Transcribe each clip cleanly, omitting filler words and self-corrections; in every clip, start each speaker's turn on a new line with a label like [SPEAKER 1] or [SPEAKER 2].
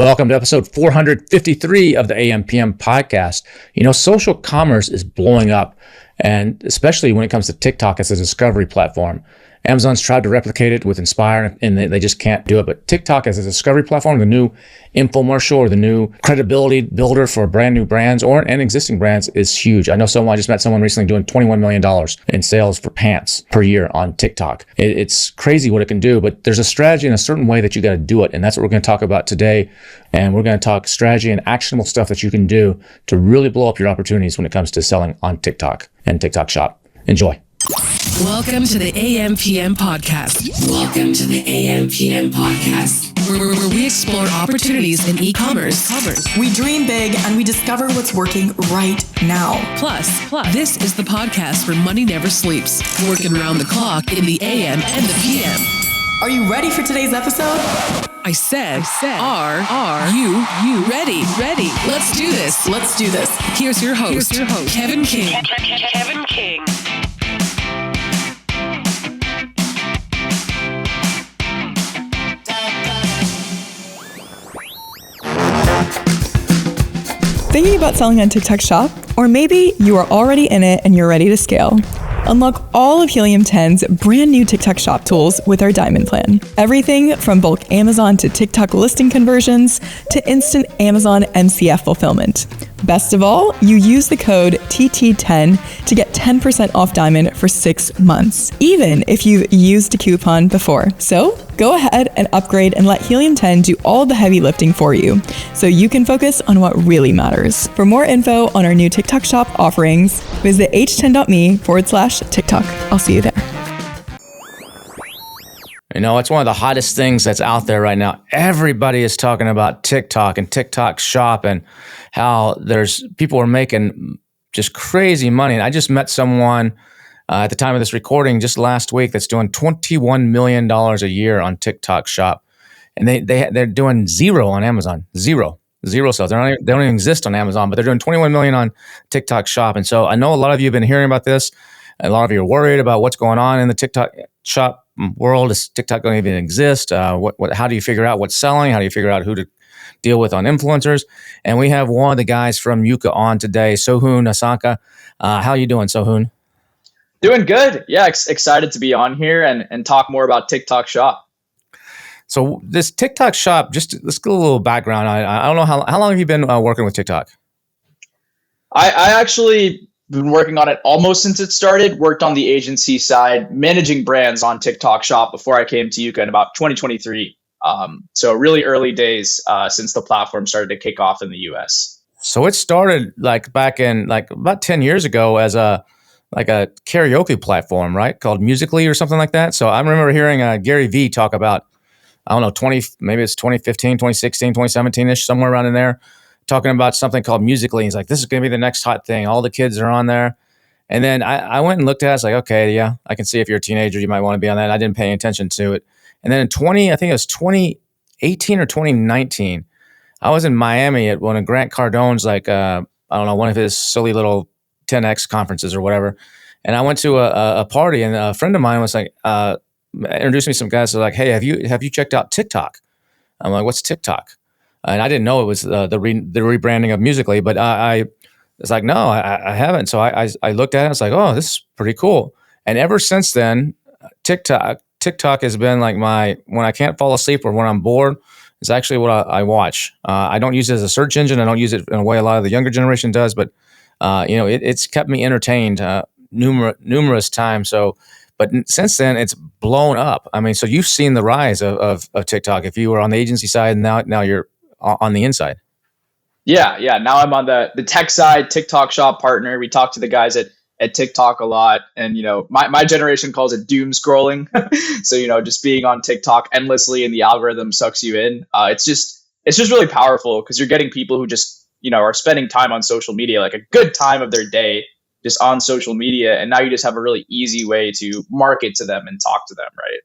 [SPEAKER 1] Welcome to episode 453 of the AM/PM podcast. Social commerce is blowing up, and especially when it comes to TikTok as a discovery platform. Amazon's tried to replicate it with Inspire, and they just can't do it. But TikTok as a discovery platform, the new infomercial or the new credibility builder for brand new brands and existing brands is huge. I just met someone recently doing $21 million in sales for pants per year on TikTok. It's crazy what it can do, but there's a strategy and a certain way that you got to do it. And that's what we're going to talk about today. And we're going to talk strategy and actionable stuff that you can do to really blow up your opportunities when it comes to selling on TikTok and TikTok Shop. Enjoy.
[SPEAKER 2] Welcome to the AM/PM podcast. Welcome to the AM/PM podcast, where we explore opportunities in e-commerce.
[SPEAKER 3] We dream big and we discover what's working right now.
[SPEAKER 2] Plus, this is the podcast where money never sleeps, working around the clock in the AM and the PM.
[SPEAKER 3] Are you ready for today's episode?
[SPEAKER 2] I said, are you ready? Let's do this. Here's your host, Kevin King. Kevin King.
[SPEAKER 3] Thinking about selling on TikTok Shop? Or maybe you are already in it and you're ready to scale. Unlock all of Helium 10's brand new TikTok Shop tools with our Diamond Plan. Everything from bulk Amazon to TikTok listing conversions to instant Amazon MCF fulfillment. Best of all, you use the code TT10 to get 10% off Diamond for 6 months, even if you've used a coupon before. So go ahead and upgrade and let Helium 10 do all the heavy lifting for you so you can focus on what really matters. For more info on our new TikTok Shop offerings, visit h10.me/TikTok. I'll see you there.
[SPEAKER 1] It's one of the hottest things that's out there right now. Everybody is talking about TikTok and TikTok Shop and how there's people are making just crazy money. And I just met someone at the time of this recording just last week that's doing $21 million a year on TikTok Shop. And they're doing zero on Amazon. Zero sales. They don't even exist on Amazon, but they're doing $21 million on TikTok Shop. And so I know a lot of you have been hearing about this. A lot of you are worried about what's going on in the TikTok Shop world. Is TikTok going to even exist? How do you figure out what's selling? How do you figure out who to deal with on influencers? And we have one of the guys from Yuka on today, Sohun Asaka. How you doing, Sohun?
[SPEAKER 4] Doing good. Yeah, excited to be on here and talk more about TikTok Shop.
[SPEAKER 1] So this TikTok Shop, let's get a little background. I don't know how long have you been working with TikTok?
[SPEAKER 4] I actually been working on it almost since it started. Worked on the agency side, managing brands on TikTok Shop before I came to Yuka in about 2023. So really early days since the platform started to kick off in the US.
[SPEAKER 1] So it started back in about 10 years ago as a karaoke platform, right? Called Musical.ly or something like that. So I remember hearing Gary Vee talk about, I don't know, maybe it's 2015, 2016, 2017-ish, somewhere around in there, talking about something called Musical.ly. He's like, this is going to be the next hot thing. All the kids are on there. And then I went and looked at it. It's like, okay, yeah, I can see if you're a teenager, you might want to be on that. I didn't pay attention to it. And then I think it was 2018 or 2019, I was in Miami at one of Grant Cardone's, one of his silly little 10X conferences or whatever. And I went to a party, and a friend of mine was like, introduced me to some guys. So like, hey, have you checked out TikTok? I'm like, what's TikTok? And I didn't know it was the rebranding of Musical.ly, but I was like, no, I haven't. So I looked at it. I was like, oh, this is pretty cool. And ever since then, TikTok has been like when I can't fall asleep or when I'm bored, it's actually what I watch. I don't use it as a search engine. I don't use it in a way a lot of the younger generation does, but it's kept me entertained numerous times. But since then, it's blown up. I mean, so you've seen the rise of TikTok. If you were on the agency side, and now you're on the inside.
[SPEAKER 4] Yeah. Now I'm on the tech side, TikTok Shop partner. We talk to the guys at TikTok a lot, and my generation calls it doom scrolling. So just being on TikTok endlessly and the algorithm sucks you in. It's just really powerful because you're getting people who just are spending time on social media, like a good time of their day, just on social media. And now you just have a really easy way to market to them and talk to them, right?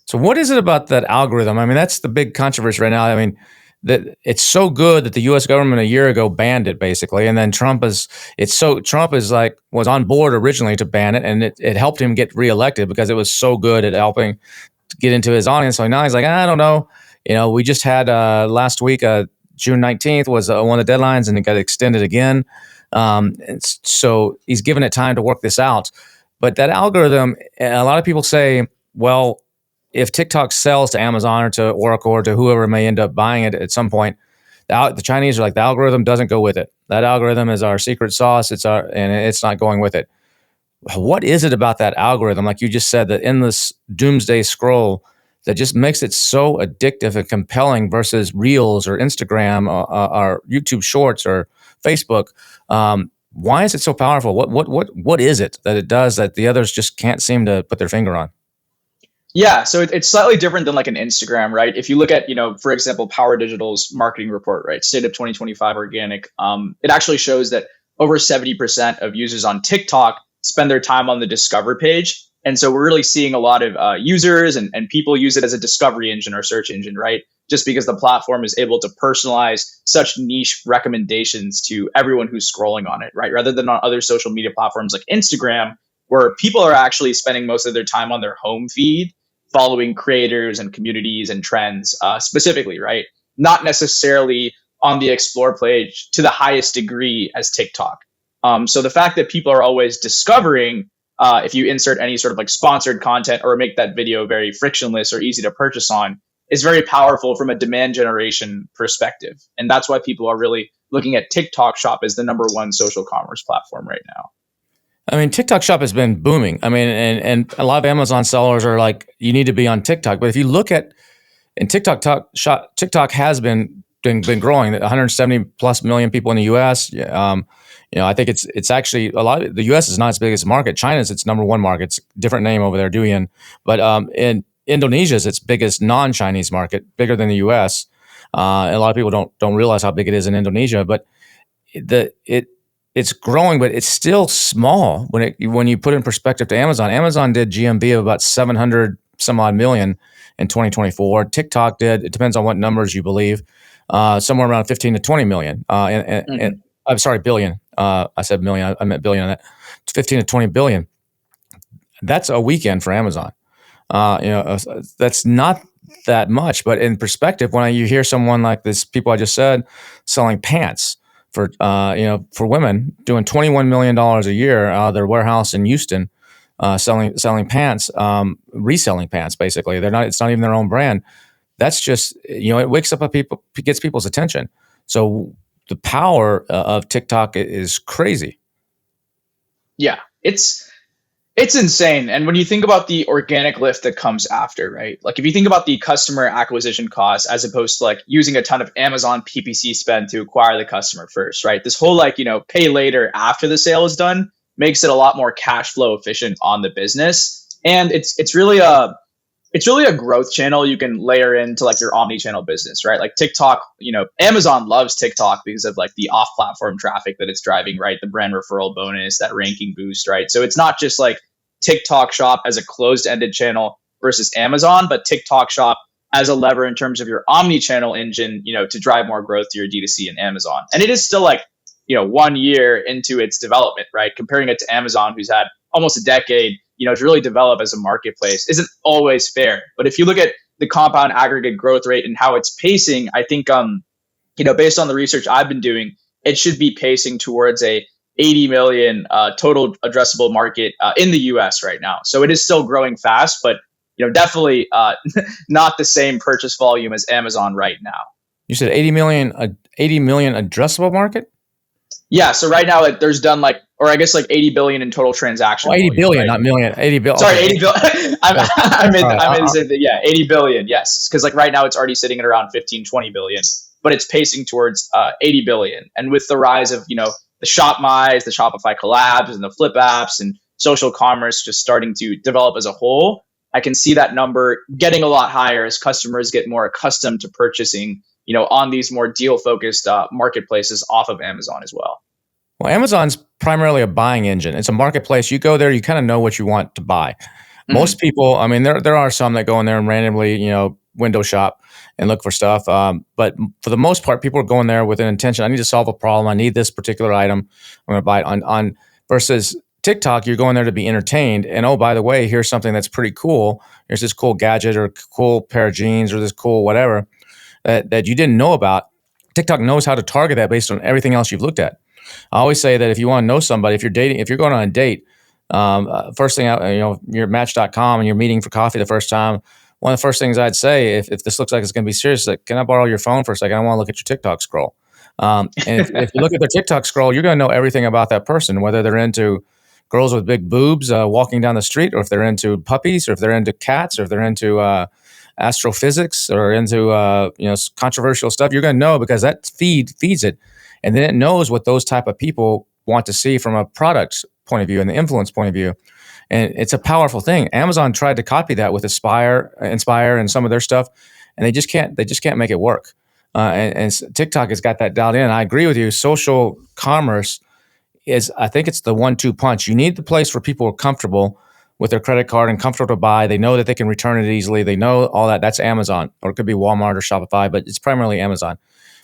[SPEAKER 1] So what is it about that algorithm? I mean, that's the big controversy right now. I mean, that it's so good that the U.S. government a year ago banned it, basically, and then Trump was on board originally to ban it, and it helped him get reelected because it was so good at helping to get into his audience. So now he's like, I don't know, We just had last week, June 19th was one of the deadlines, and it got extended again. So he's given it time to work this out. But that algorithm, a lot of people say, well, if TikTok sells to Amazon or to Oracle or to whoever may end up buying it at some point, the Chinese are like, the algorithm doesn't go with it. That algorithm is our secret sauce. And it's not going with it. What is it about that algorithm? Like you just said, the endless doomsday scroll that just makes it so addictive and compelling versus Reels or Instagram or YouTube Shorts or Facebook. Why is it so powerful? What is it that it does that the others just can't seem to put their finger on?
[SPEAKER 4] Yeah, so it's slightly different than like an Instagram, right? If you look at, for example, Power Digital's marketing report, right, State of 2025 Organic, it actually shows that over 70% of users on TikTok spend their time on the Discover page. And so we're really seeing a lot of users and people use it as a discovery engine or search engine, right? Just because the platform is able to personalize such niche recommendations to everyone who's scrolling on it, right? Rather than on other social media platforms like Instagram, where people are actually spending most of their time on their home feed, following creators and communities and trends specifically, right? Not necessarily on the explore page to the highest degree as TikTok. So the fact that people are always discovering, if you insert any sort of like sponsored content or make that video very frictionless or easy to purchase on, is very powerful from a demand generation perspective. And that's why people are really looking at TikTok Shop as the number one social commerce platform right now.
[SPEAKER 1] I mean, TikTok Shop has been booming. I mean, and a lot of Amazon sellers are like, you need to be on TikTok. But if you look at, and TikTok has been growing. 170 plus million people in the U.S. I think it's actually a lot. The U.S. is not its biggest market. China's its number one market. It's a different name over there, Douyin. But in Indonesia is its biggest non-Chinese market, bigger than the U.S. A lot of people don't realize how big it is in Indonesia. But it's growing, but it's still small when you put it in perspective to Amazon. Amazon did GMV of about 700 some odd million in 2024. TikTok did, it depends on what numbers you believe, somewhere around 15 to 20 million. And I'm sorry, billion. I said million. I meant billion on that. It's 15 to 20 billion. That's a weekend for Amazon. That's not that much, but in perspective, when you hear someone like this, people I just said, selling pants for women, doing $21 million a year out of their warehouse in Houston, selling pants, reselling pants, basically. It's not even their own brand. That's just, it wakes up people, gets people's attention. So the power of TikTok is crazy.
[SPEAKER 4] Yeah, it's insane. And when you think about the organic lift that comes after, right? Like if you think about the customer acquisition cost as opposed to like using a ton of Amazon PPC spend to acquire the customer first, right? This whole pay later after the sale is done makes it a lot more cash flow efficient on the business. And it's really a growth channel you can layer into like your omni-channel business, right? Like TikTok, Amazon loves TikTok because of like the off-platform traffic that it's driving, right? The brand referral bonus, that ranking boost, right? So it's not just like TikTok Shop as a closed-ended channel versus Amazon, but TikTok Shop as a lever in terms of your omni-channel engine, to drive more growth to your D2C and Amazon. And it is still like, 1 year into its development, right? Comparing it to Amazon, who's had almost a decade, to really develop as a marketplace isn't always fair. But if you look at the compound aggregate growth rate and how it's pacing, I think, based on the research I've been doing, it should be pacing towards a 80 million total addressable market in the US right now. So it is still growing fast, but definitely not the same purchase volume as Amazon right now.
[SPEAKER 1] You said 80 million addressable market?
[SPEAKER 4] Yeah, so right now there's done 80 billion in total transaction.
[SPEAKER 1] 80
[SPEAKER 4] volume,
[SPEAKER 1] billion,
[SPEAKER 4] right?
[SPEAKER 1] Not million. 80 billion.
[SPEAKER 4] Sorry,
[SPEAKER 1] Okay.
[SPEAKER 4] 80 billion. Yeah, 80 billion. Yes, because right now it's already sitting at around 15, 20 billion, but it's pacing towards 80 billion. And with the rise of the ShopMy's, the Shopify collabs, and the Flip apps, and social commerce just starting to develop as a whole, I can see that number getting a lot higher as customers get more accustomed to purchasing on these more deal-focused marketplaces off of Amazon as well.
[SPEAKER 1] Well, Amazon's primarily a buying engine. It's a marketplace. You go there, you kind of know what you want to buy. Most people, I mean, there are some that go in there and randomly, window shop and look for stuff. But for the most part, people are going there with an intention. I need to solve a problem. I need this particular item. I'm going to buy it on versus TikTok. You're going there to be entertained. And oh, by the way, here's something that's pretty cool. Here's this cool gadget or cool pair of jeans or this cool whatever. that you didn't know about. TikTok knows how to target that based on everything else you've looked at. I always say that if you want to know somebody, if you're dating, if you're going on a date, first thing out, you're at Match.com and you're meeting for coffee the first time. One of the first things I'd say, if this looks like it's going to be serious, like, can I borrow your phone for a second? I want to look at your TikTok scroll. And if you look at their TikTok scroll, you're going to know everything about that person, whether they're into girls with big boobs walking down the street, or if they're into puppies, or if they're into cats, or if they're into astrophysics, or into controversial stuff. You're going to know because that feeds it, and then it knows what those type of people want to see from a product point of view and the influence point of view. And it's a powerful thing. Amazon tried to copy that with Inspire, and some of their stuff, and they just can't make it work. And TikTok has got that dialed in. I agree with you. Social commerce I think it's the 1-2 punch. You need the place where people are comfortable with their credit card and comfortable to buy. They know that they can return it easily. They know all that. That's Amazon, or it could be Walmart or Shopify, but it's primarily Amazon.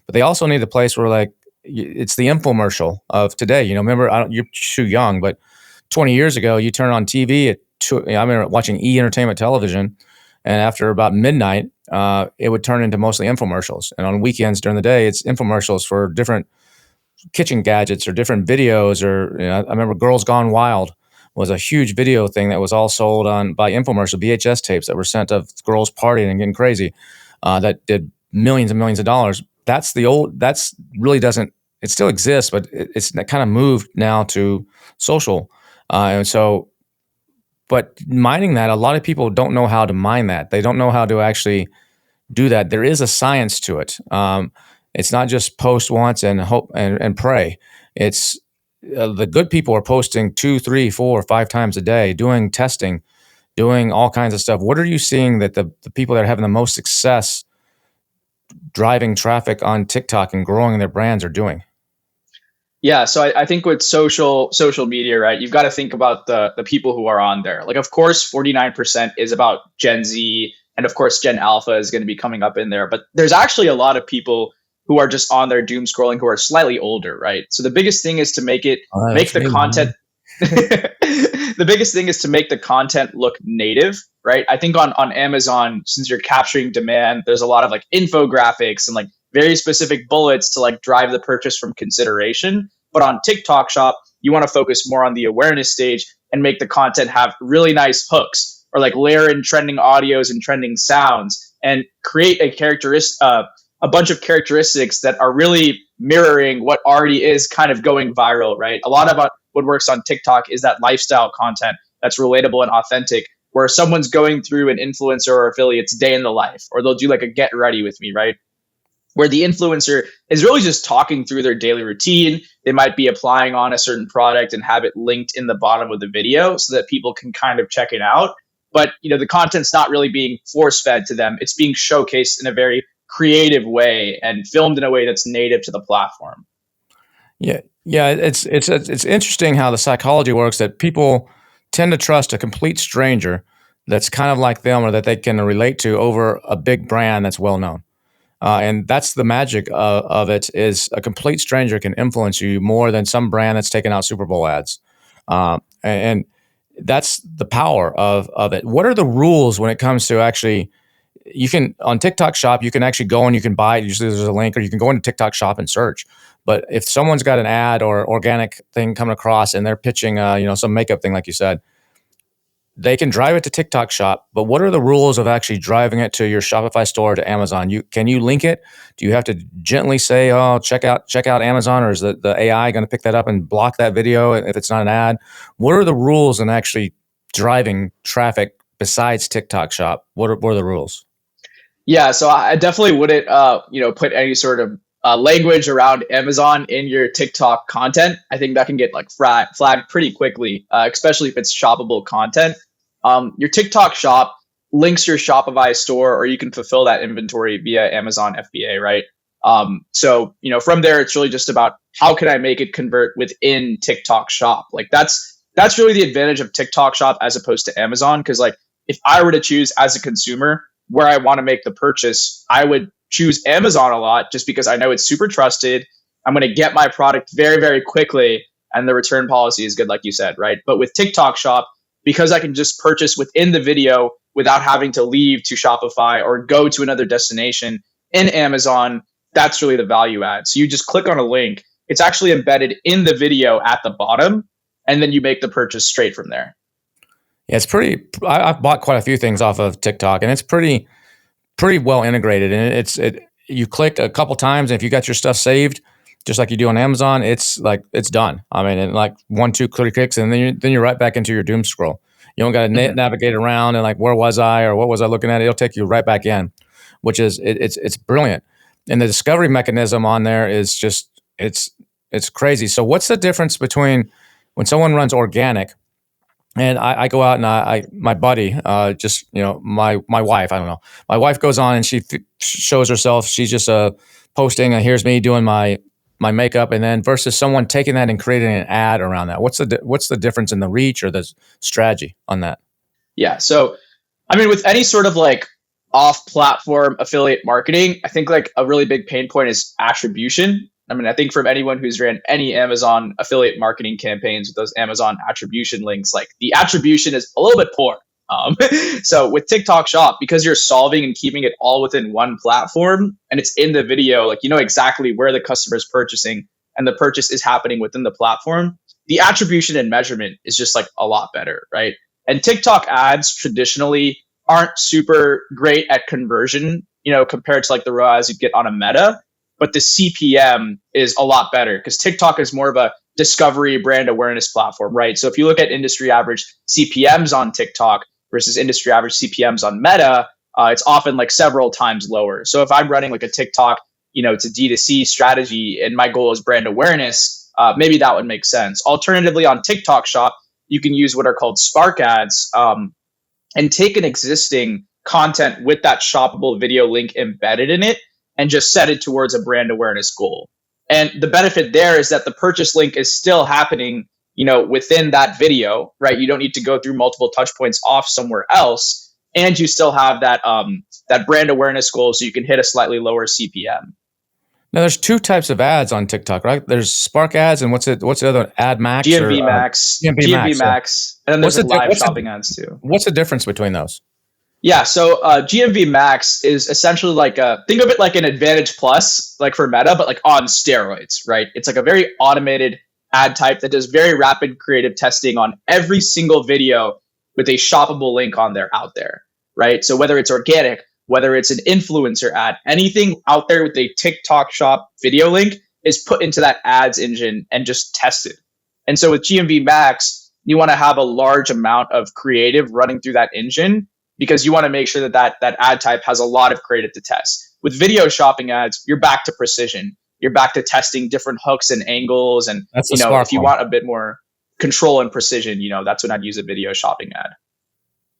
[SPEAKER 1] But they also need the place where, like, it's the infomercial of today. Remember, you're too young, but 20 years ago, you turn on TV I remember watching Entertainment Television, and after about midnight, it would turn into mostly infomercials. And on weekends during the day, it's infomercials for different kitchen gadgets or different videos. Or I remember Girls Gone Wild was a huge video thing that was all sold on by infomercial VHS tapes that were sent of girls partying and getting crazy. That did millions and millions of dollars. That's really doesn't. It still exists, but it's kind of moved now to social. And so, but mining that, a lot of people don't know how to mine that. They don't know how to actually do that. There is a science to it. It's not just post once and hope and pray. It's the good people are posting 2, 3, 4, 5 times a day, doing testing, doing all kinds of stuff. What are you seeing that the people that are having the most success driving traffic on TikTok and growing their brands are doing?
[SPEAKER 4] Yeah, so I think with social media, right, you've got to think about the people who are on there. Like, of course, 49% is about Gen Z, and of course, Gen Alpha is going to be coming up in there. But there's actually a lot of people who are just on there doom scrolling who are slightly older, right? So the biggest thing is to make the content. The biggest thing is to make the content look native, right? I think on Amazon, since you're capturing demand, there's a lot of like infographics and like very specific bullets to like drive the purchase from consideration. But on TikTok Shop, you want to focus more on the awareness stage and make the content have really nice hooks, or like layer in trending audios and trending sounds and create a bunch of characteristics that are really mirroring what already is kind of going viral, right? A lot about what works on TikTok is that lifestyle content that's relatable and authentic, where someone's going through an influencer or affiliate's day in the life, or they'll do like a get ready with me, right? Where the influencer is really just talking through their daily routine. They might be applying on a certain product and have it linked in the bottom of the video so that people can kind of check it out. But the content's not really being force fed to them. It's being showcased in a very creative way and filmed in a way that's native to the platform.
[SPEAKER 1] Yeah. It's interesting how the psychology works, that people tend to trust a complete stranger that's kind of like them or that they can relate to over a big brand that's well known. And that's the magic of it, is a complete stranger can influence you more than some brand that's taking out Super Bowl ads. And that's the power of it. What are the rules when it comes to actually, you can, on TikTok Shop, you can actually go and you can buy it. Usually there's a link, or you can go into TikTok Shop and search. But if someone's got an ad or organic thing coming across and they're pitching, some makeup thing, like you said, they can drive it to TikTok Shop. But what are the rules of actually driving it to your Shopify store, to Amazon? Can you link it? Do you have to gently say, "Oh, check out Amazon," or is the AI going to pick that up and block that video if it's not an ad? What are the rules in actually driving traffic besides TikTok Shop? What are the rules?
[SPEAKER 4] Yeah, so I definitely wouldn't, put any sort of language around Amazon in your TikTok content. I think that can get like flagged pretty quickly, especially if it's shoppable content. Your TikTok Shop links your Shopify store, or you can fulfill that inventory via Amazon FBA, right? So from there, it's really just about how can I make it convert within TikTok Shop. Like that's really the advantage of TikTok Shop as opposed to Amazon. Because like if I were to choose as a consumer where I want to make the purchase, I would choose Amazon a lot, just because I know it's super trusted. I'm going to get my product very, very quickly, and the return policy is good, like you said, right? But with TikTok Shop, because I can just purchase within the video without having to leave to Shopify or go to another destination, in Amazon, that's really the value add. So you just click on a link. It's actually embedded in the video at the bottom, and then you make the purchase straight from there.
[SPEAKER 1] Yeah, it's pretty. I've bought quite a few things off of TikTok, and it's pretty well integrated. And you click a couple times, and if you got your stuff saved, just like you do on Amazon, it's done. I mean, in like 1-2 clicks, and then you're right back into your doom scroll. You don't got to navigate around and like, where was I or what was I looking at? It'll take you right back in, which is it's brilliant. And the discovery mechanism on there is just it's crazy. So what's the difference between when someone runs organic? And I go out and my buddy, just, my wife, I don't know. My wife goes on and she shows herself. She's just posting, here's me doing my makeup, and then versus someone taking that and creating an ad around that. What's the difference in the reach or the strategy on that?
[SPEAKER 4] Yeah. So, I mean, with any sort of like off-platform affiliate marketing, I think like a really big pain point is attribution. I mean, I think from anyone who's ran any Amazon affiliate marketing campaigns with those Amazon attribution links, like the attribution is a little bit poor. So with TikTok Shop, because you're solving and keeping it all within one platform and it's in the video, like, you know exactly where the customer is purchasing and the purchase is happening within the platform, the attribution and measurement is just like a lot better, right? And TikTok ads traditionally aren't super great at conversion, compared to like the ROAS you get on a Meta. But the CPM is a lot better because TikTok is more of a discovery brand awareness platform, right? So if you look at industry average CPMs on TikTok versus industry average CPMs on Meta, it's often like several times lower. So if I'm running like a TikTok, to D2C strategy and my goal is brand awareness, maybe that would make sense. Alternatively, on TikTok Shop, you can use what are called Spark ads and take an existing content with that shoppable video link embedded in it and just set it towards a brand awareness goal. And the benefit there is that the purchase link is still happening, within that video, right? You don't need to go through multiple touch points off somewhere else. And you still have that brand awareness goal, so you can hit a slightly lower CPM.
[SPEAKER 1] Now, there's two types of ads on TikTok, right? There's Spark ads, and what's the other? Ad Max?
[SPEAKER 4] GMV Max. GMV Max. And then there's live shopping ads too.
[SPEAKER 1] What's the difference between those?
[SPEAKER 4] Yeah, so GMV Max is essentially like think of it like an Advantage Plus, like for Meta, but like on steroids, right? It's like a very automated ad type that does very rapid creative testing on every single video with a shoppable link on there out there, right? So whether it's organic, whether it's an influencer ad, anything out there with a TikTok Shop video link is put into that ads engine and just tested. And so with GMV Max, you want to have a large amount of creative running through that engine, because you want to make sure that ad type has a lot of creative to test. With video shopping ads, you're back to precision. You're back to testing different hooks and angles. And if you want a bit more control and precision, that's when I'd use a video shopping ad.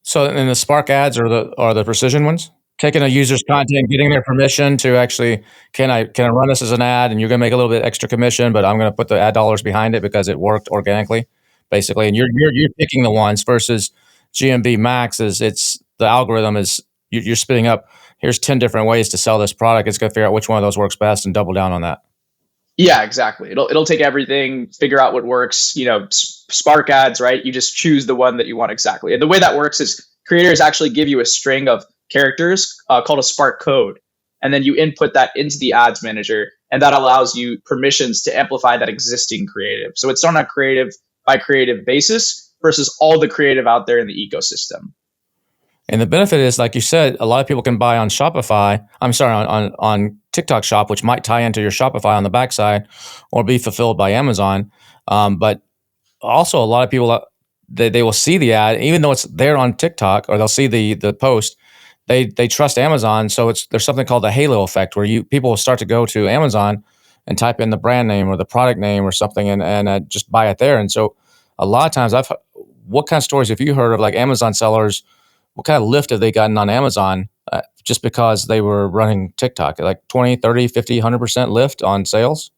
[SPEAKER 1] So in the Spark ads are the precision ones? Taking a user's content, getting their permission to actually, can I run this as an ad, and you're going to make a little bit extra commission, but I'm going to put the ad dollars behind it because it worked organically, basically. And you're picking the ones versus GMV Max it's the algorithm is you're spitting up, here's 10 different ways to sell this product. It's going to figure out which one of those works best and double down on that.
[SPEAKER 4] Yeah, exactly. It'll take everything, figure out what works. Spark ads, right? You just choose the one that you want exactly. And the way that works is creators actually give you a string of characters called a Spark code. And then you input that into the ads manager, and that allows you permissions to amplify that existing creative. So it's on a creative by creative basis versus all the creative out there in the ecosystem.
[SPEAKER 1] And the benefit is, like you said, a lot of people can buy on Shopify. I'm sorry, on TikTok Shop, which might tie into your Shopify on the backside or be fulfilled by Amazon. But also a lot of people, they will see the ad, even though it's there on TikTok, or they'll see the post. They trust Amazon. So there's something called the halo effect, where people will start to go to Amazon and type in the brand name or the product name or something and just buy it there. And so a lot of times what kind of stories have you heard of, like Amazon sellers? What kind of lift have they gotten on Amazon just because they were running TikTok? Like 20, 30, 50, 100% lift on sales?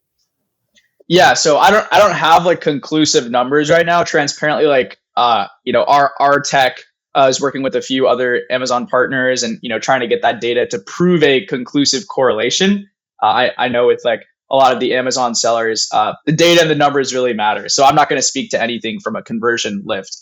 [SPEAKER 4] Yeah, so I don't have like conclusive numbers right now. Transparently, like our tech is working with a few other Amazon partners and trying to get that data to prove a conclusive correlation. I know with like a lot of the Amazon sellers, the data and the numbers really matter. So I'm not going to speak to anything from a conversion lift.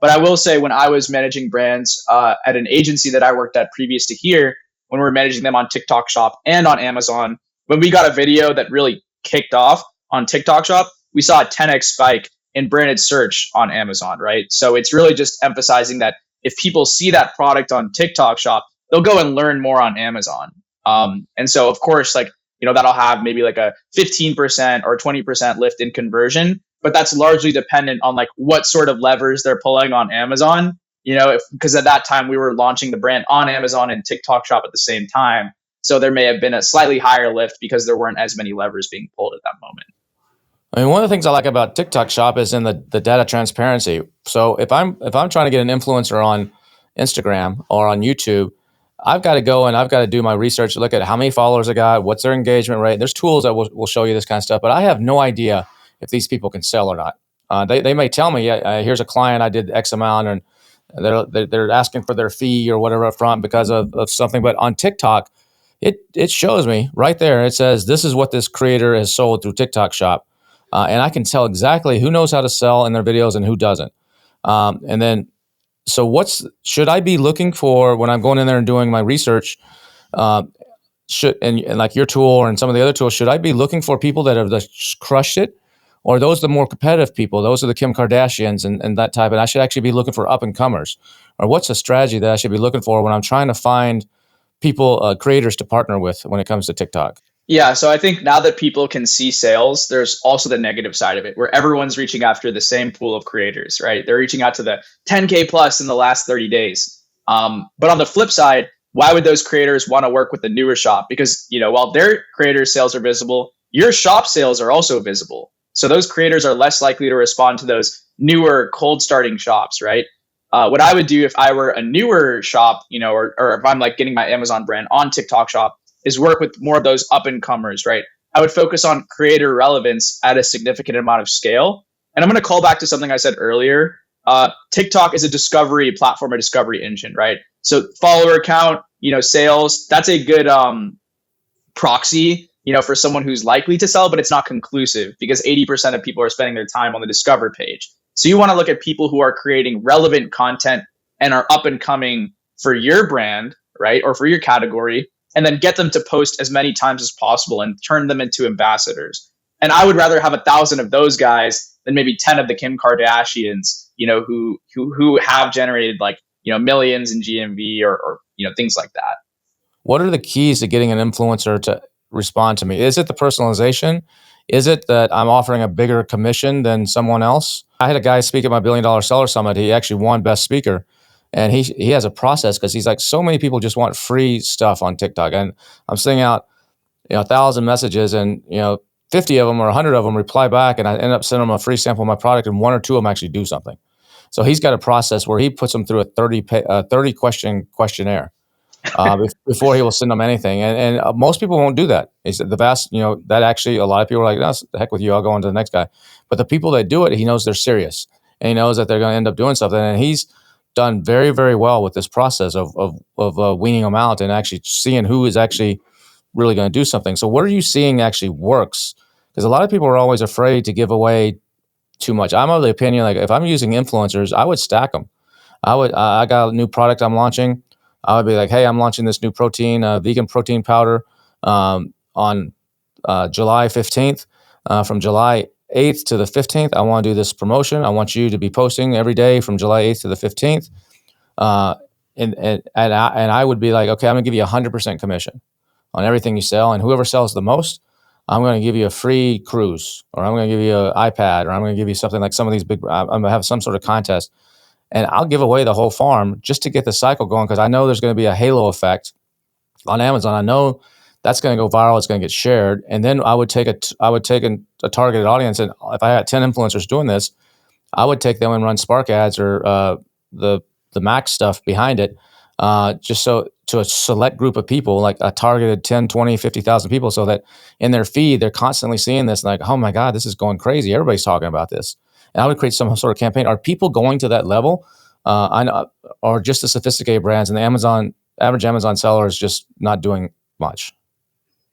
[SPEAKER 4] But I will say, when I was managing brands at an agency that I worked at previous to here, when we're managing them on TikTok Shop and on Amazon. When we got a video that really kicked off on TikTok Shop, we saw a 10x spike in branded search on Amazon, right? So it's really just emphasizing that if people see that product on TikTok Shop, they'll go and learn more on Amazon. And so, of course, like, that'll have maybe like a 15% or 20% lift in conversion, but that's largely dependent on like what sort of levers they're pulling on Amazon, because at that time we were launching the brand on Amazon and TikTok Shop at the same time. So there may have been a slightly higher lift because there weren't as many levers being pulled at that moment.
[SPEAKER 1] I mean, one of the things I like about TikTok Shop is in the data transparency. So if I'm trying to get an influencer on Instagram or on YouTube, I've got to go and I've got to do my research, look at how many followers I got, what's their engagement rate. There's tools that will show you this kind of stuff, but I have no idea if these people can sell or not. They may tell me, here's a client, I did X amount, and they're asking for their fee or whatever up front because of something. But on TikTok, it shows me right there. It says, this is what this creator has sold through TikTok Shop. And I can tell exactly who knows how to sell in their videos and who doesn't. And then, so should I be looking for when I'm going in there and doing my research? And like your tool and some of the other tools, should I be looking for people that have just crushed it, or are those the more competitive people? Those are the Kim Kardashians and that type. And I should actually be looking for up and comers, or what's a strategy that I should be looking for when I'm trying to find people, creators to partner with when it comes to TikTok?
[SPEAKER 4] Yeah, so I think now that people can see sales, there's also the negative side of it where everyone's reaching after the same pool of creators, right? They're reaching out to the 10K plus in the last 30 days. But on the flip side, why would those creators want to work with the newer shop? Because, while their creators' sales are visible, your shop sales are also visible. So those creators are less likely to respond to those newer cold starting shops, right? What I would do if I were a newer shop, or if I'm like getting my Amazon brand on TikTok Shop, is work with more of those up and comers, right? I would focus on creator relevance at a significant amount of scale. And I'm going to call back to something I said earlier. TikTok is a discovery platform, a discovery engine, right? So follower count, sales, that's a good proxy, for someone who's likely to sell, but it's not conclusive because 80% of people are spending their time on the discover page. So you want to look at people who are creating relevant content and are up and coming for your brand, right? Or for your category, and then get them to post as many times as possible and turn them into ambassadors. And I would rather have 1,000 of those guys than maybe 10 of the Kim Kardashians, who have generated like, millions in GMV or things like that.
[SPEAKER 1] What are the keys to getting an influencer to respond to me? Is it the personalization? Is it that I'm offering a bigger commission than someone else? I had a guy speak at my $1 Billion Seller Summit. He actually won Best Speaker. And he has a process because he's like, so many people just want free stuff on TikTok. And I'm sending out 1,000 messages, and 50 of them or 100 of them reply back, and I end up sending them a free sample of my product, and 1 or 2 of them actually do something. So he's got a process where he puts them through a 30 question questionnaire before he will send them anything. And most people won't do that. He said that actually a lot of people are like, no, the heck with you, I'll go on to the next guy. But the people that do it, he knows they're serious, and he knows that they're going to end up doing something. And he's done very, very well with this process of weaning them out and actually seeing who is actually really going to do something. So what are you seeing actually works? Because a lot of people are always afraid to give away too much. I'm of the opinion, like if I'm using influencers, I would stack them. I got a new product I'm launching. I would be like, hey, I'm launching this new protein, vegan protein powder on July 15th. From July 8th to the 15th, I want to do this promotion. I want you to be posting every day from July 8th to the 15th. And I would be like, okay, I'm going to give you 100% commission on everything you sell. And whoever sells the most, I'm going to give you a free cruise, or I'm going to give you an iPad, or I'm going to give you something like some of these big, I'm going to have some sort of contest. And I'll give away the whole farm just to get the cycle going, because I know there's going to be a halo effect on Amazon. I know that's going to go viral. It's going to get shared. And then I would take a targeted audience. And if I had 10 influencers doing this, I would take them and run Spark ads or the Max stuff behind it, just so to a select group of people, like a targeted 10, 20, 50,000 people, so that in their feed, they're constantly seeing this like, oh my God, this is going crazy. Everybody's talking about this. And I would create some sort of campaign. Are people going to that level? I know, or just the sophisticated brands, and the average Amazon seller is just not doing much.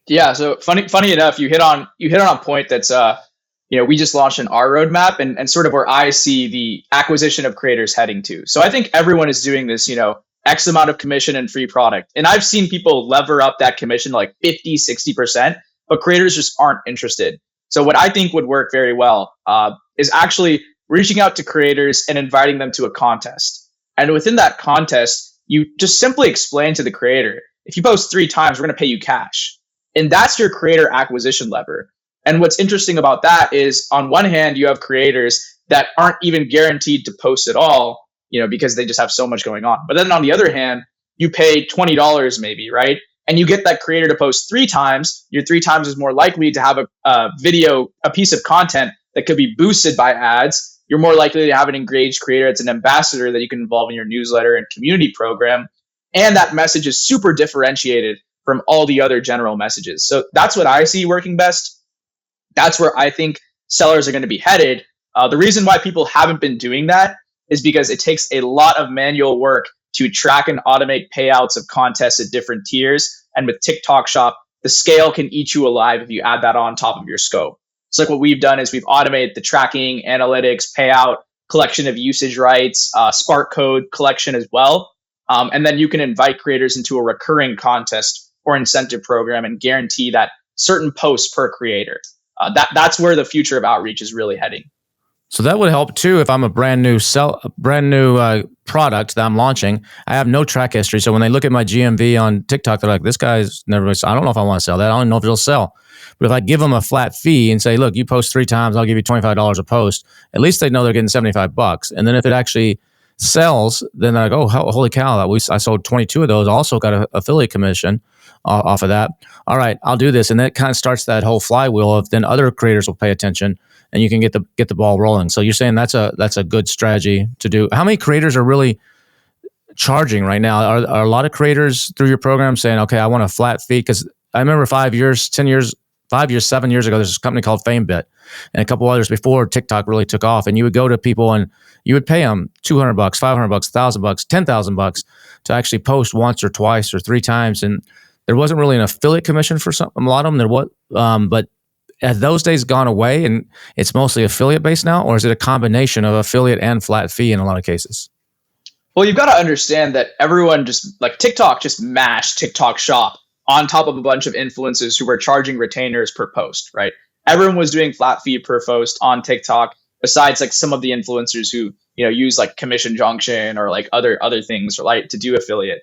[SPEAKER 4] Yeah. So funny enough, you hit on a point that's we just launched our roadmap and sort of where I see the acquisition of creators heading to. So I think everyone is doing this, X amount of commission and free product. And I've seen people lever up that commission like 50, 60%, but creators just aren't interested. So what I think would work very well is actually reaching out to creators and inviting them to a contest. And within that contest, you just simply explain to the creator, if you post 3 times, we're going to pay you cash. And that's your creator acquisition lever. And what's interesting about that is on one hand, you have creators that aren't even guaranteed to post at all, because they just have so much going on. But then on the other hand, you pay $20 maybe, right? And you get that creator to post 3 times. Your 3 times is more likely to have a video, a piece of content that could be boosted by ads. You're more likely to have an engaged creator. It's an ambassador that you can involve in your newsletter and community program. And that message is super differentiated from all the other general messages. So that's what I see working best. That's where I think sellers are going to be headed. The reason why people haven't been doing that is because it takes a lot of manual work to track and automate payouts of contests at different tiers. And with TikTok Shop, the scale can eat you alive if you add that on top of your scope. So like what we've done is we've automated the tracking, analytics, payout, collection of usage rights, Spark code collection as well. And then you can invite creators into a recurring contest or incentive program and guarantee that certain posts per creator. That's where the future of outreach is really heading.
[SPEAKER 1] So that would help too if I'm a brand new product that I'm launching. I have no track history. So when they look at my GMV on TikTok, they're like, this guy's never, I don't know if I want to sell that. I don't know if it'll sell. But if I give them a flat fee and say, look, you post 3 times, I'll give you $25 a post, at least they know they're getting $75. And then if it actually sells, then they're like, oh, holy cow, I sold 22 of those, also got an affiliate commission off of that. All right, I'll do this. And that kind of starts that whole flywheel of then other creators will pay attention and you can get the ball rolling. So you're saying that's a good strategy to do. How many creators are really charging right now? Are a lot of creators through your program saying, okay, I want a flat fee? Because I remember 7 years ago, there's this company called FameBit and a couple others before TikTok really took off. And you would go to people and you would pay them $200, $500, $1,000, $10,000 to actually post once or twice or 3 times. And there wasn't really an affiliate commission for a lot of them. There was, but have those days gone away and it's mostly affiliate based now, or is it a combination of affiliate and flat fee in a lot of cases?
[SPEAKER 4] Well, you've got to understand that everyone just like TikTok just mashed TikTok Shop on top of a bunch of influencers who were charging retainers per post, right? Everyone was doing flat fee per post on TikTok, besides like some of the influencers who, use like Commission Junction or like other things, right, to do affiliate.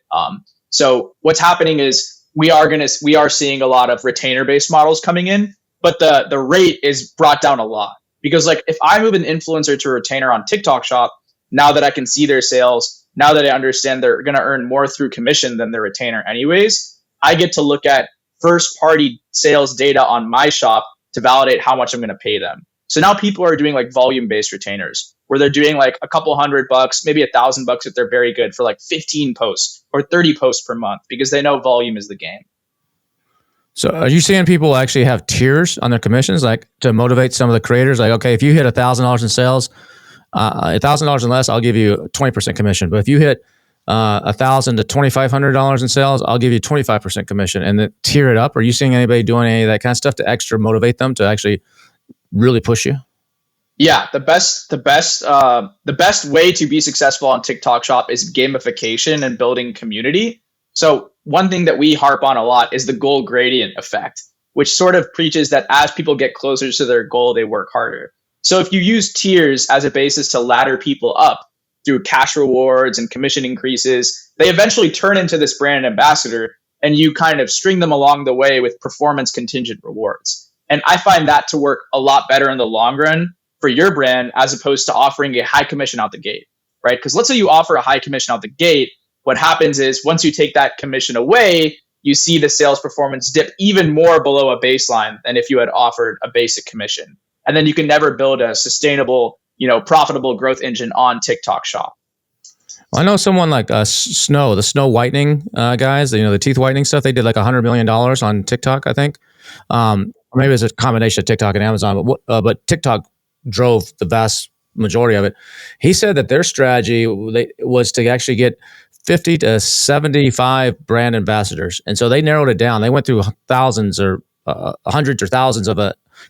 [SPEAKER 4] So what's happening is we are seeing a lot of retainer based models coming in, but the rate is brought down a lot because like if I move an influencer to a retainer on TikTok Shop, now that I can see their sales, now that I understand they're going to earn more through commission than their retainer anyways, I get to look at first party sales data on my shop to validate how much I'm going to pay them. So now people are doing like volume based retainers where they're doing like a couple $100, maybe $1,000 if they're very good for like 15 posts or 30 posts per month because they know volume is the game.
[SPEAKER 1] So are you seeing people actually have tiers on their commissions, like to motivate some of the creators? Like, okay, if you hit $1,000 in sales, $1,000 and less, I'll give you 20% commission. But if you hit $1,000 to $2,500 in sales, I'll give you 25% commission, and then tier it up. Are you seeing anybody doing any of that kind of stuff to extra motivate them to actually really push you?
[SPEAKER 4] Yeah, the best way to be successful on TikTok Shop is gamification and building community. So one thing that we harp on a lot is the goal gradient effect, which sort of preaches that as people get closer to their goal, they work harder. So if you use tiers as a basis to ladder people up through cash rewards and commission increases, they eventually turn into this brand ambassador and you kind of string them along the way with performance contingent rewards. And I find that to work a lot better in the long run for your brand as opposed to offering a high commission out the gate, right? Because let's say you offer a high commission out the gate, what happens is once you take that commission away, you see the sales performance dip even more below a baseline than if you had offered a basic commission. And then you can never build a sustainable, profitable growth engine on TikTok Shop.
[SPEAKER 1] Well, I know someone like the snow whitening guys, the teeth whitening stuff. They did like $100 million on TikTok, I think. Or maybe it's a combination of TikTok and Amazon, but TikTok drove the vast majority of it. He said that their strategy was to actually get 50 to 75 brand ambassadors. And so they narrowed it down. They went through thousands or hundreds or thousands of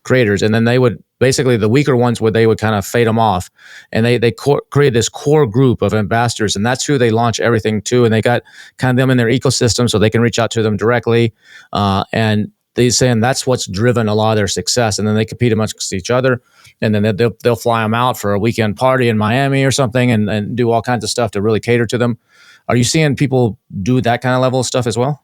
[SPEAKER 1] creators, and then they would basically the weaker ones where they would kind of fade them off, and they created this core group of ambassadors, and that's who they launch everything to, and they got kind of them in their ecosystem so they can reach out to them directly, and they saying that's what's driven a lot of their success, and then they compete amongst each other, and then they'll fly them out for a weekend party in Miami or something, and do all kinds of stuff to really cater to them. Are you seeing people do that kind of level of stuff as well?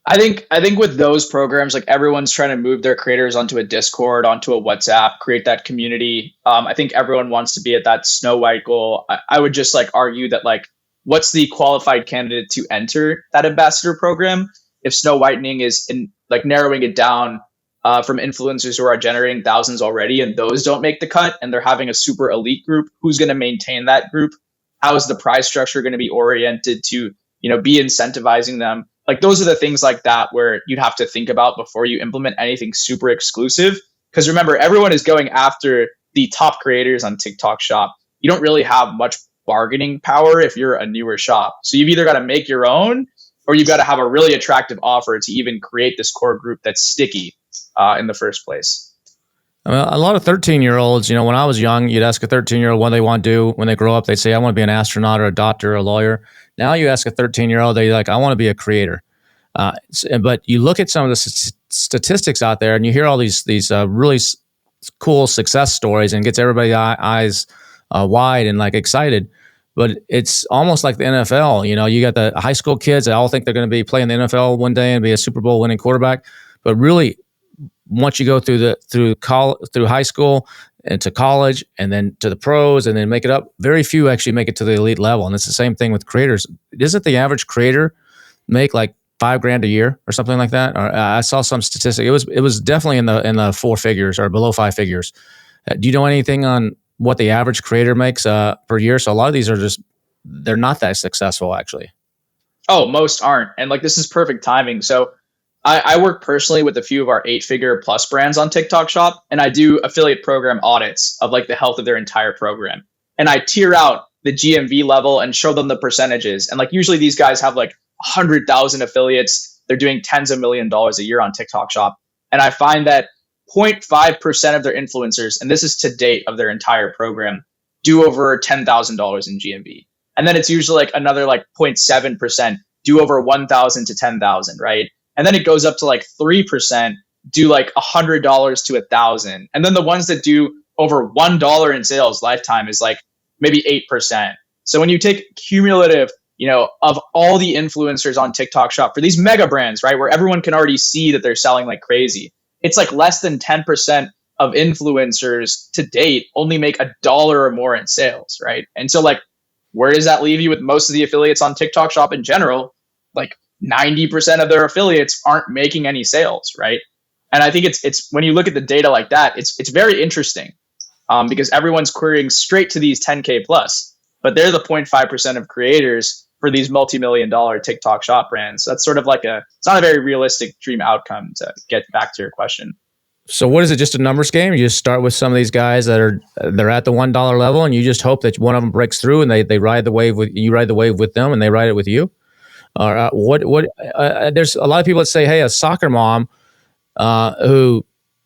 [SPEAKER 4] I think with those programs, like everyone's trying to move their creators onto a Discord, onto a WhatsApp, create that community. I think everyone wants to be at that Snow White goal. I would just like argue that like, what's the qualified candidate to enter that ambassador program? If Snow Whitening is in like narrowing it down from influencers who are generating thousands already, and those don't make the cut, and they're having a super elite group, who's going to maintain that group? How is the prize structure going to be oriented to, be incentivizing them? Like those are the things like that where you'd have to think about before you implement anything super exclusive. Because remember, everyone is going after the top creators on TikTok Shop. You don't really have much bargaining power if you're a newer shop. So you've either got to make your own, or you've got to have a really attractive offer to even create this core group that's sticky in the first place.
[SPEAKER 1] A lot of 13-year-olds, when I was young, you'd ask a 13-year-old what they want to do when they grow up. They'd say, I want to be an astronaut or a doctor or a lawyer. Now you ask a 13-year-old, they're like, I want to be a creator. But you look at some of the statistics out there, and you hear all these really cool success stories, and gets everybody's eyes wide and like excited. But it's almost like the NFL. You got the high school kids that all think they're going to be playing the NFL one day and be a Super Bowl winning quarterback. But really, once you go through high school and to college and then to the pros and then make it up, very few actually make it to the elite level. And it's the same thing with creators. Isn't the average creator make like $5,000 a year or something like that? Or I saw some statistic. It was definitely in the four figures or below five figures. Do you know anything on what the average creator makes per year? So a lot of these they're not that successful actually.
[SPEAKER 4] Oh, most aren't. And like, this is perfect timing. So I work personally with a few of our 8-figure plus brands on TikTok Shop, and I do affiliate program audits of like the health of their entire program. And I tier out the GMV level and show them the percentages. And like, usually these guys have like 100,000 affiliates. They're doing tens of $millions a year on TikTok Shop. And I find that 0.5% of their influencers, and this is to date of their entire program, do over $10,000 in GMV. And then it's usually like another like 0.7% do over 1,000 to 10,000, right? And then it goes up to like 3%, do like $100 to 1,000. And then the ones that do over $1 in sales lifetime is like maybe 8%. So when you take cumulative, of all the influencers on TikTok Shop for these mega brands, right, where everyone can already see that they're selling like crazy, it's like less than 10% of influencers to date only make $1 or more in sales, right? And so like, where does that leave you with most of the affiliates on TikTok Shop in general? Like 90% of their affiliates aren't making any sales, right? And I think it's when you look at the data like that, it's very interesting because everyone's querying straight to these 10K plus, but they're the 0.5% of creators for these multi-million-dollar TikTok Shop brands. So that's sort of like it's not a very realistic dream outcome, to get back to your question.
[SPEAKER 1] So what is it? Just a numbers game? You just start with some of these guys they're at the $1 level, and you just hope that one of them breaks through, and they ride the wave with you, ride the wave with them, and they ride it with you. Or there's a lot of people that say, hey, a soccer mom who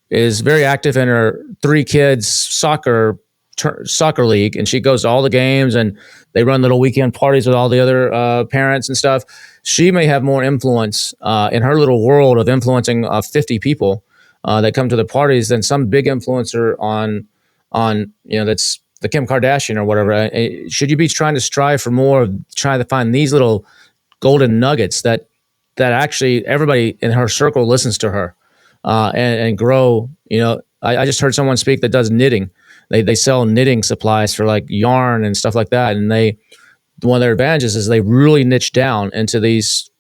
[SPEAKER 1] is very active in her 3 kids soccer league, and she goes to all the games, and they run little weekend parties with all the other parents and stuff. She may have more influence in her little world of influencing 50 people that come to the parties than some big influencer on that's the Kim Kardashian or whatever. Should you be trying to strive for more, trying to find these little golden nuggets that actually everybody in her circle listens to her and grow? I just heard someone speak that does knitting. They sell knitting supplies for like yarn and stuff like that, and one of their advantages is they really niche down into these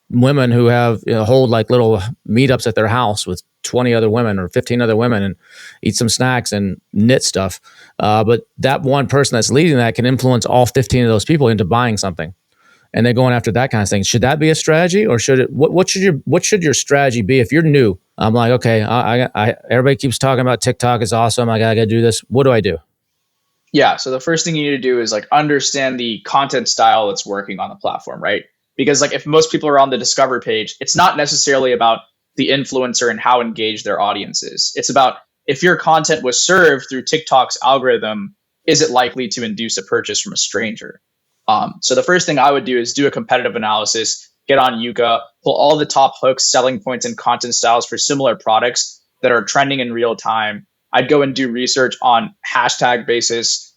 [SPEAKER 1] women who have hold like little meetups at their house with 20 other women or 15 other women and eat some snacks and knit stuff. But that one person that's leading that can influence all 15 of those people into buying something. And they're going after that kind of thing. Should that be a strategy, or what should your strategy be if you're new? I'm like, okay, everybody keeps talking about TikTok is awesome. I gotta do this. What do I do?
[SPEAKER 4] Yeah. So the first thing you need to do is like understand the content style that's working on the platform, right? Because like if most people are on the discover page, it's not necessarily about the influencer and how engaged their audience is. It's about if your content was served through TikTok's algorithm, is it likely to induce a purchase from a stranger? So the first thing I would do is do a competitive analysis, get on Yuka, pull all the top hooks, selling points, and content styles for similar products that are trending in real time. I'd go and do research on hashtag basis,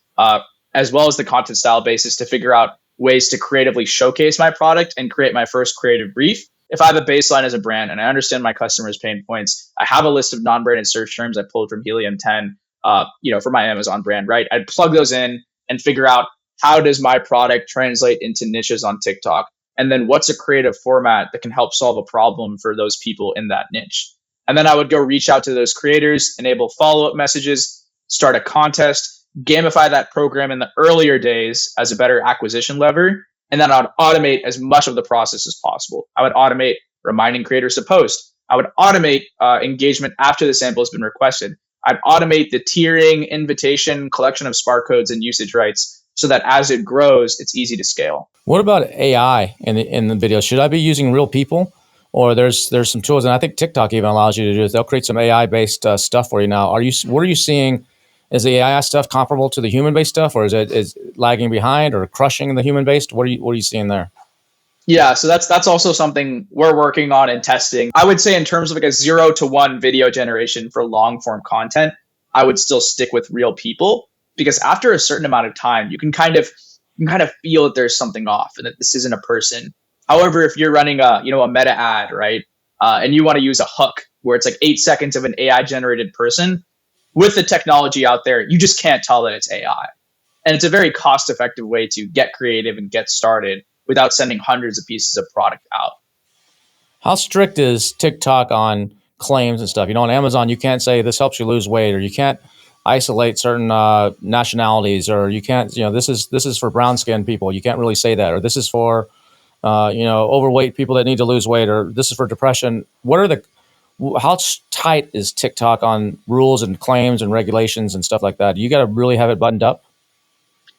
[SPEAKER 4] as well as the content style basis to figure out ways to creatively showcase my product and create my first creative brief. If I have a baseline as a brand and I understand my customers' pain points, I have a list of non-branded search terms I pulled from Helium 10, for my Amazon brand, right? I'd plug those in and figure out how does my product translate into niches on TikTok? And then what's a creative format that can help solve a problem for those people in that niche? And then I would go reach out to those creators, enable follow-up messages, start a contest, gamify that program in the earlier days as a better acquisition lever. And then I would automate as much of the process as possible. I would automate reminding creators to post. I would automate engagement after the sample has been requested. I'd automate the tiering, invitation, collection of Spark codes, and usage rights so that as it grows, it's easy to scale.
[SPEAKER 1] What about AI in the video? Should I be using real people, or there's some tools, and I think TikTok even allows you to do this. They'll create some AI based stuff for you now. What are you seeing? Is the AI stuff comparable to the human based stuff, or is lagging behind or crushing the human based? What are you seeing there?
[SPEAKER 4] Yeah, so that's also something we're working on and testing. I would say in terms of like a 0 to 1 video generation for long form content, I would still stick with real people, because after a certain amount of time, you can kind of feel that there's something off and that this isn't a person. However, if you're running a meta ad, right, and you want to use a hook where it's like 8 seconds of an AI generated person, with the technology out there, you just can't tell that it's AI. And it's a very cost effective way to get creative and get started without sending hundreds of pieces of product out.
[SPEAKER 1] How strict is TikTok on claims and stuff? On Amazon, you can't say this helps you lose weight, or you can't isolate certain nationalities, or you can't, this is for brown skinned people. You can't really say that, or this is for, overweight people that need to lose weight, or this is for depression. How tight is TikTok on rules and claims and regulations and stuff like that? You got to really have it buttoned up.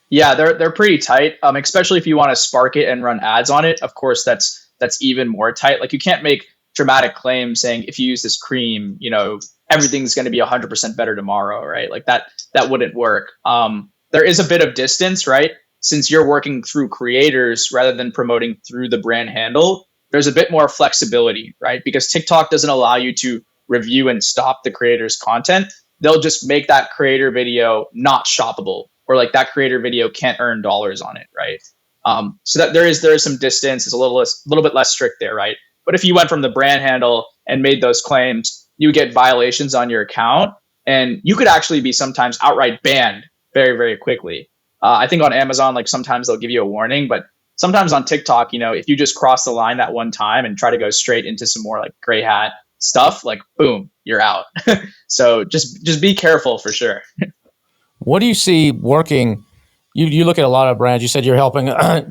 [SPEAKER 4] Yeah, they're pretty tight, especially if you want to spark it and run ads on it. Of course, that's even more tight. Like, you can't make dramatic claims saying if you use this cream, everything's going to be 100% better tomorrow, right? Like that wouldn't work. There is a bit of distance, right? Since you're working through creators rather than promoting through the brand handle, there's a bit more flexibility, right? Because TikTok doesn't allow you to review and stop the creator's content. They'll just make that creator video not shoppable, or like that creator video can't earn dollars on it, right? So that there is some distance. It's a little bit less strict there, right? But if you went from the brand handle and made those claims, you would get violations on your account, and you could actually be sometimes outright banned very, very quickly. I think on Amazon, like sometimes they'll give you a warning, but sometimes on TikTok, if you just cross the line that one time and try to go straight into some more like gray hat stuff, like boom, you're out. So just be careful for sure.
[SPEAKER 1] What do you see working? You look at a lot of brands. You said you're helping a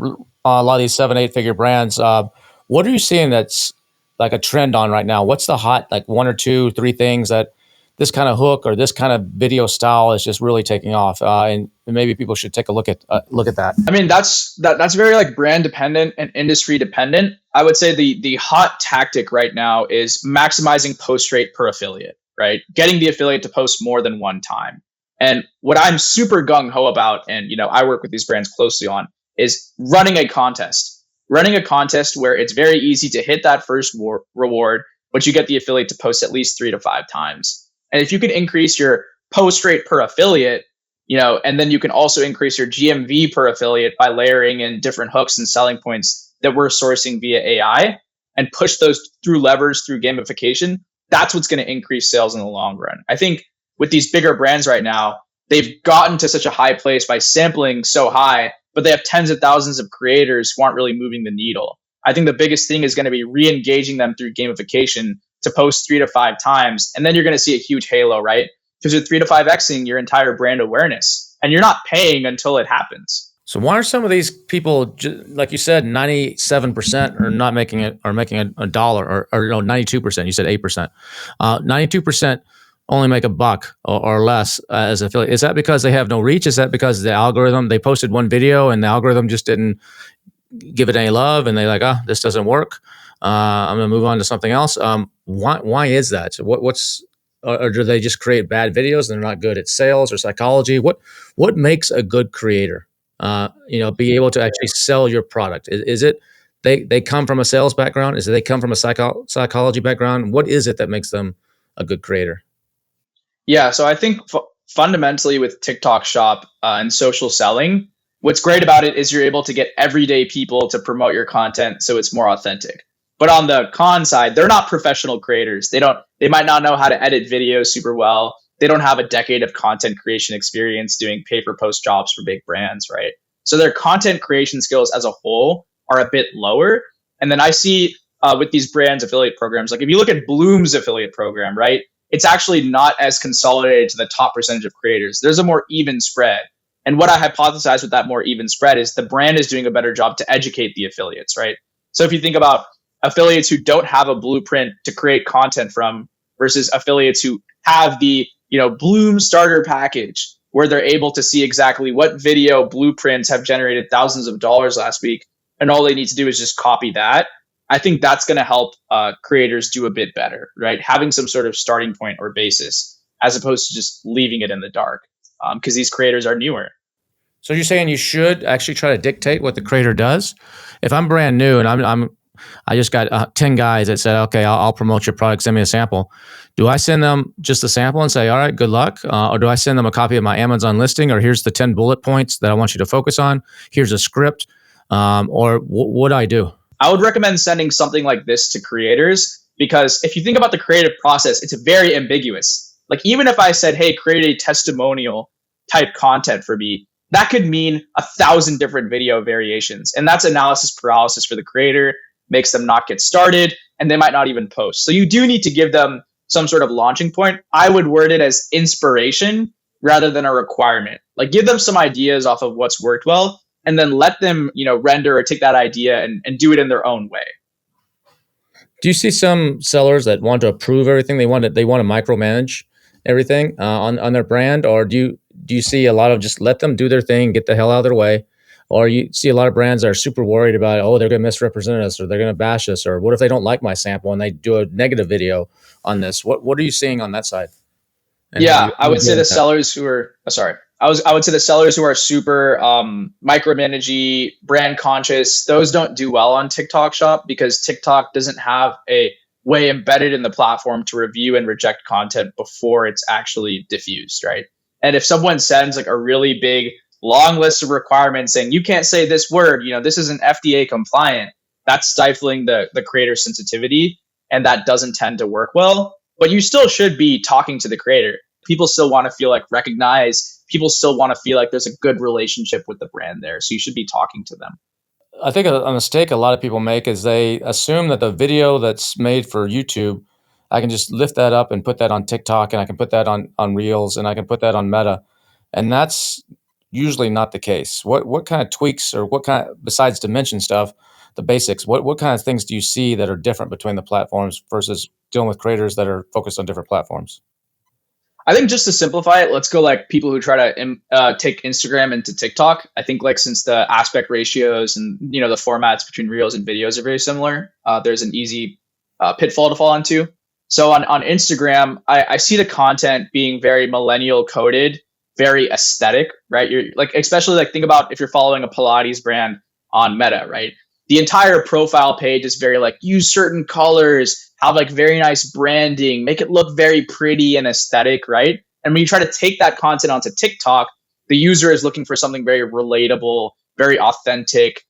[SPEAKER 1] lot of these 7-8 figure brands. What are you seeing that's like a trend on right now? What's the hot, like 1 or 2, 3 things that this kind of hook or this kind of video style is just really taking off? And maybe people should take a look at that.
[SPEAKER 4] I mean, that's very like brand dependent and industry dependent. I would say the hot tactic right now is maximizing post rate per affiliate, right? Getting the affiliate to post more than one time. And what I'm super gung ho about, and I work with these brands closely on, is running a contest where it's very easy to hit that first reward, but you get the affiliate to post at least 3 to 5 times. And if you can increase your post rate per affiliate, and then you can also increase your GMV per affiliate by layering in different hooks and selling points that we're sourcing via AI, and push those through levers through gamification, that's what's going to increase sales in the long run. I think with these bigger brands right now, they've gotten to such a high place by sampling so high, but they have tens of thousands of creators who aren't really moving the needle. I think the biggest thing is going to be re-engaging them through gamification to post 3 to 5 times. And then you're going to see a huge halo, right? Because you're 3 to 5xing your entire brand awareness, and you're not paying until it happens.
[SPEAKER 1] So why are some of these people, like you said, 97% are not making it, or making a dollar, or 92%, you said 8%. 92% only make $1 or less as an affiliate. Is that because they have no reach? Is that because the algorithm, they posted one video and the algorithm just didn't give it any love, and they're like, this doesn't work. I'm going to move on to something else. Why is that? So what's or do they just create bad videos and they're not good at sales or psychology? What makes a good creator? Be able to actually sell your product. Is it they come from a sales background? Is it they come from a psychology background? What is it that makes them a good creator?
[SPEAKER 4] Yeah, so I think fundamentally with TikTok Shop and social selling, what's great about it is you're able to get everyday people to promote your content so it's more authentic. But on the con side, they're not professional creators. They might not know how to edit videos super well. They don't have a decade of content creation experience doing pay-per-post jobs for big brands, right? So their content creation skills as a whole are a bit lower. And then I see with these brands affiliate programs, like if you look at Bloom's affiliate program, right? It's actually not as consolidated to the top percentage of creators. There's a more even spread. And what I hypothesize with that more even spread is the brand is doing a better job to educate the affiliates, right? So if you think about affiliates who don't have a blueprint to create content from versus affiliates who have the, Bloom starter package where they're able to see exactly what video blueprints have generated thousands of dollars last week and all they need to do is just copy that. I think that's going to help creators do a bit better, right? Having some sort of starting point or basis as opposed to just leaving it in the dark because these creators are newer.
[SPEAKER 1] So you're saying you should actually try to dictate what the creator does? If I'm brand new and I just got 10 guys that said, okay, I'll promote your product, send me a sample. Do I send them just a sample and say, all right, good luck? Or do I send them a copy of my Amazon listing, or here's the 10 bullet points that I want you to focus on? Here's a script. Or what do I do?
[SPEAKER 4] I would recommend sending something like this to creators because if you think about the creative process, it's very ambiguous. Like even if I said, hey, create a testimonial type content for me, that could mean 1,000 different video variations. And that's analysis paralysis for the creator, makes them not get started, and they might not even post. So you do need to give them some sort of launching point. I would word it as inspiration rather than a requirement. Like give them some ideas off of what's worked well, and then let them, render or take that idea and do it in their own way.
[SPEAKER 1] Do you see some sellers that want to approve everything? They want to micromanage everything on their brand, or do you see a lot of just let them do their thing, get the hell out of their way? Or you see a lot of brands that are super worried about, they're going to misrepresent us, or they're going to bash us, or what if they don't like my sample and they do a negative video on this? What are you seeing on that side?
[SPEAKER 4] And I would say the sellers who are I would say the sellers who are super micromanagey, brand conscious, those don't do well on TikTok Shop because TikTok doesn't have a way embedded in the platform to review and reject content before it's actually diffused, right? And if someone sends like a really big long list of requirements saying you can't say this word, this isn't FDA compliant, that's stifling the creator sensitivity, and that doesn't tend to work well. But you still should be talking to the creator. People still want to feel like recognized. People still want to feel like there's a good relationship with the brand there. So you should be talking to them.
[SPEAKER 1] I think a mistake a lot of people make is they assume that the video that's made for YouTube, I can just lift that up and put that on TikTok, and I can put that on Reels, and I can put that on Meta. And that's usually not the case. What kind of tweaks, or besides dimension stuff, the basics, what kind of things do you see that are different between the platforms versus dealing with creators that are focused on different platforms?
[SPEAKER 4] I think just to simplify it, let's go like people who try to take Instagram into TikTok. I think like since the aspect ratios and the formats between reels and videos are very similar, there's an easy pitfall to fall into. So on Instagram, I see the content being very millennial coded, very aesthetic, right? You're like, especially like think about if you're following a Pilates brand on Meta, right? The entire profile page is very like use certain colors, have like very nice branding, make it look very pretty and aesthetic, right? And when you try to take that content onto TikTok, the user is looking for something very relatable, very authentic,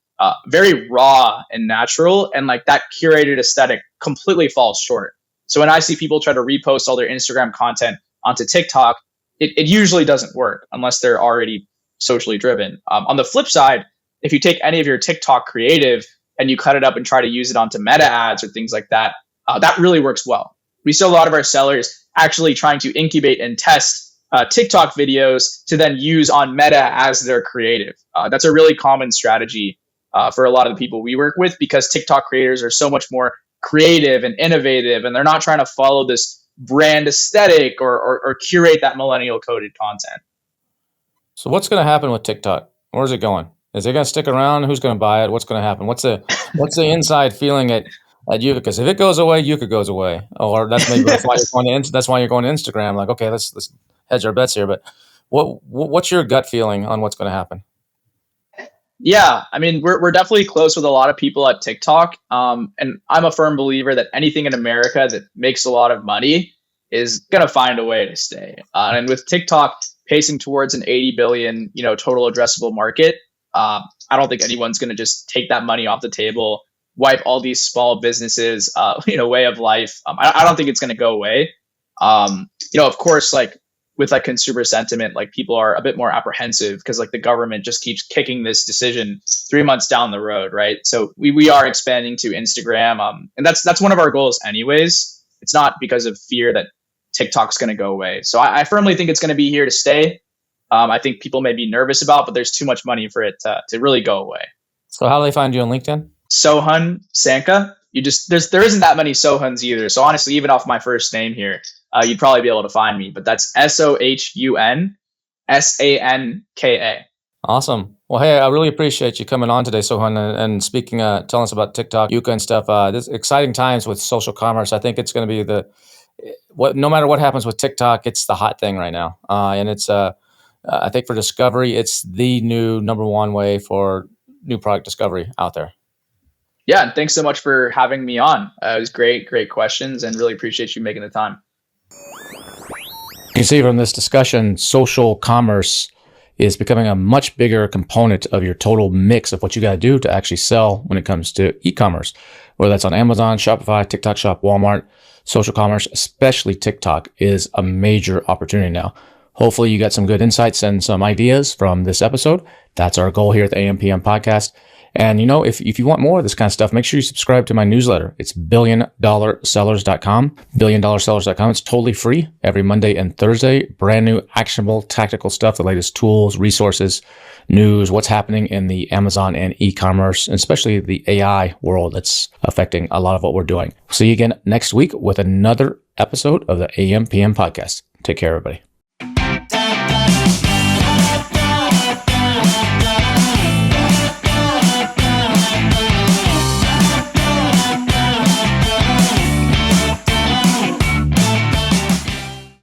[SPEAKER 4] very raw and natural. And like that curated aesthetic completely falls short. So when I see people try to repost all their Instagram content onto TikTok, it usually doesn't work unless they're already socially driven. On the flip side, if you take any of your TikTok creative and you cut it up and try to use it onto meta ads or things like that, that really works well. We see a lot of our sellers actually trying to incubate and test TikTok videos to then use on Meta as their creative. That's a really common strategy for a lot of the people we work with because TikTok creators are so much more creative and innovative, and they're not trying to follow this brand aesthetic or curate that millennial coded content.
[SPEAKER 1] So what's going to happen with TikTok? Where's it going? Is it going to stick around? Who's going to buy it? What's going to happen? What's the inside feeling at at Yuka, because if it goes away, Yuka goes away. Or that's why you're going to Instagram. Like, okay, let's hedge our bets here. But what's your gut feeling on what's going to happen?
[SPEAKER 4] Yeah, I mean, we're definitely close with a lot of people at TikTok. And I'm a firm believer that anything in America that makes a lot of money is gonna find a way to stay. And with TikTok pacing towards an 80 billion, total addressable market, I don't think anyone's gonna just take that money off the table, wipe all these small businesses, way of life. I don't think it's gonna go away. Of course, like with like consumer sentiment, like people are a bit more apprehensive because like the government just keeps kicking this decision 3 months down the road, right? So we are expanding to Instagram, and that's one of our goals, anyways. It's not because of fear that TikTok's going to go away. So I firmly think it's going to be here to stay. I think people may be nervous about, but there's too much money for it to really go away.
[SPEAKER 1] So how do they find you on LinkedIn?
[SPEAKER 4] Sohun Sanka. There isn't that many Sohuns either. So honestly, even off my first name here, you'd probably be able to find me. But that's SOHUN SANKA.
[SPEAKER 1] Awesome. Well, hey, I really appreciate you coming on today, Sohun, and speaking, telling us about TikTok, Yuka, and stuff. This exciting times with social commerce. I think it's going to be no matter what happens with TikTok, it's the hot thing right now, and it's I think for discovery, it's the new number one way for new product discovery out there.
[SPEAKER 4] Yeah, and thanks so much for having me on. It was great questions, and really appreciate you making the time.
[SPEAKER 1] You can see from this discussion, social commerce is becoming a much bigger component of your total mix of what you got to do to actually sell when it comes to e-commerce, whether that's on Amazon, Shopify, TikTok Shop, Walmart. Social commerce, especially TikTok, is a major opportunity now. Hopefully you got some good insights and some ideas from this episode. That's our goal here at the AMPM podcast. And if you want more of this kind of stuff, make sure you subscribe to my newsletter. It's billiondollarsellers.com, billiondollarsellers.com. It's totally free every Monday and Thursday. Brand new, actionable, tactical stuff, the latest tools, resources, news, what's happening in the Amazon and e-commerce, and especially the AI world that's affecting a lot of what we're doing. See you again next week with another episode of the AMPM podcast. Take care, everybody.